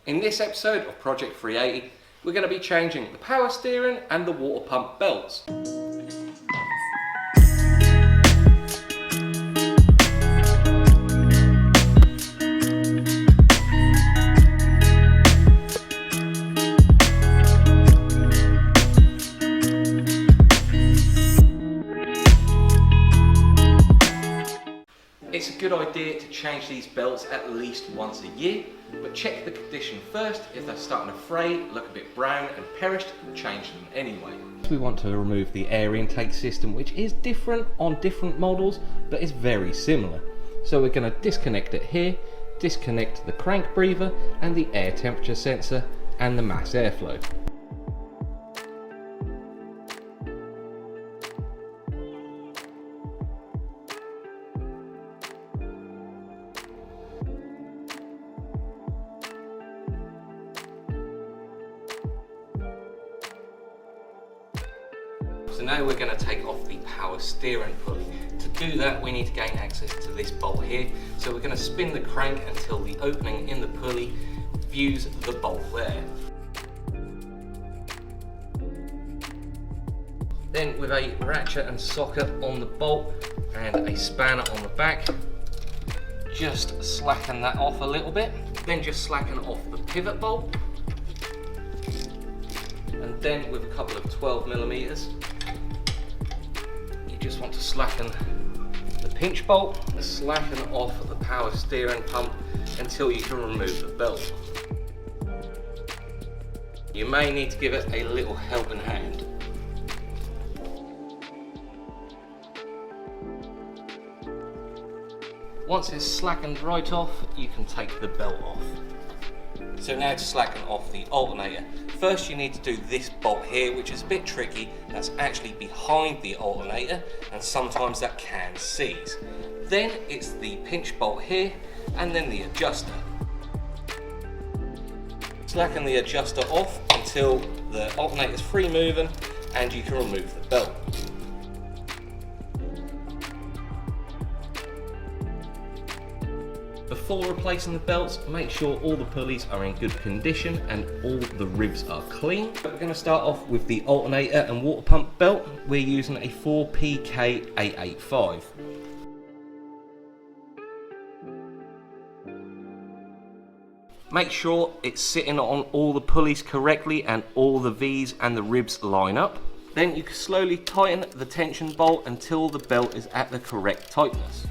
In this episode of Project 380, we're going to be changing the power steering and the water pump belts. It's a good idea to change these belts at least once a year, but check the condition first. If they're starting to fray, look a bit brown and perished, change them anyway. We want to remove the air intake system, which is different on different models, but is very similar. So we're going to disconnect it here, disconnect the crank breather and the air temperature sensor and the mass airflow. So now we're going to take off the power steering pulley. To do that, we need to gain access to this bolt here. So we're going to spin the crank until the opening in the pulley views the bolt there. Then with a ratchet and socket on the bolt and a spanner on the back, just slacken that off a little bit. Then just slacken off the pivot bolt. And then with a couple of 12mm, just want to slacken the pinch bolt, slacken off the power steering pump until you can remove the belt. You may need to give it a little helping hand. Once it's slackened right off, you can take the belt off. So now to slacken off the alternator. First you need to do this bolt here, which is a bit tricky. That's actually behind the alternator and sometimes that can seize. Then it's the pinch bolt here and then the adjuster. Slacken the adjuster off until the alternator is free moving and you can remove the belt. Before replacing the belts, make sure all the pulleys are in good condition and all the ribs are clean. We're going to start off with the alternator and water pump belt. We're using a 4PK885. Make sure it's sitting on all the pulleys correctly and all the V's and the ribs line up. Then you can slowly tighten the tension bolt until the belt is at the correct tightness.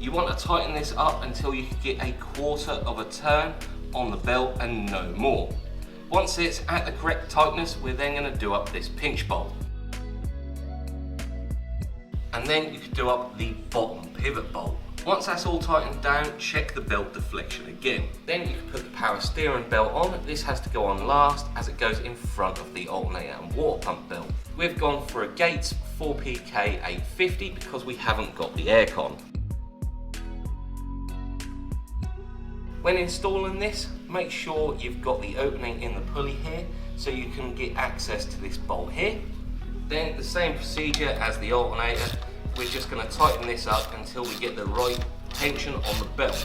You want to tighten this up until you can get a quarter of a turn on the belt and no more. Once it's at the correct tightness, we're then going to do up this pinch bolt. And then you can do up the bottom pivot bolt. Once that's all tightened down, check the belt deflection again. Then you can put the power steering belt on. This has to go on last as it goes in front of the alternator and water pump belt. We've gone for a Gates 4PK850 because we haven't got the aircon. When installing this, make sure you've got the opening in the pulley here so you can get access to this bolt here. Then the same procedure as the alternator, we're just going to tighten this up until we get the right tension on the belt.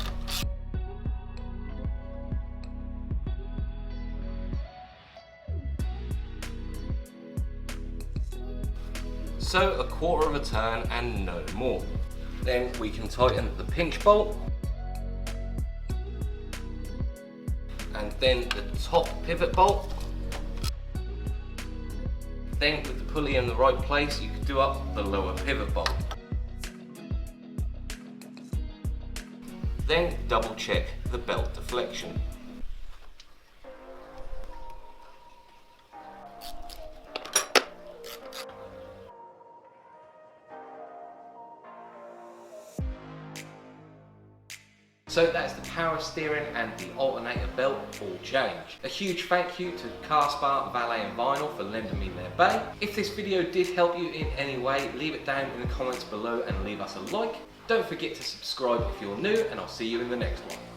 So a quarter of a turn and no more. Then we can tighten the pinch bolt. And then the top pivot bolt. Then with the pulley in the right place, you can do up the lower pivot bolt. Then double check the belt deflection. So that's the power steering and the alternator belt all changed. A huge thank you to Carspar, Valet and Vinyl for lending me their bay. If this video did help you in any way, leave it down in the comments below and leave us a like. Don't forget to subscribe if you're new, and I'll see you in the next one.